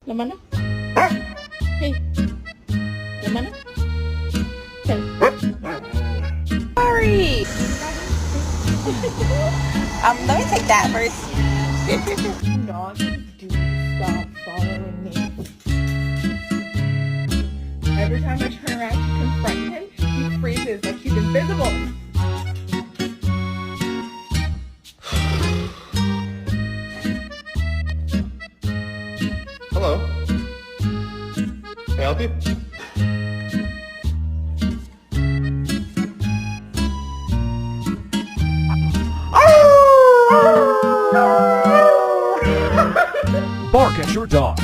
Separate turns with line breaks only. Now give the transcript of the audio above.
Laman na? Hey. Laman na? Hey.
Sorry. Let me take that first.
Dog, do stop following me. Every time I turn around to confront him, he freezes like he's invisible.
Hello. Can I help you?
Bark at your dog.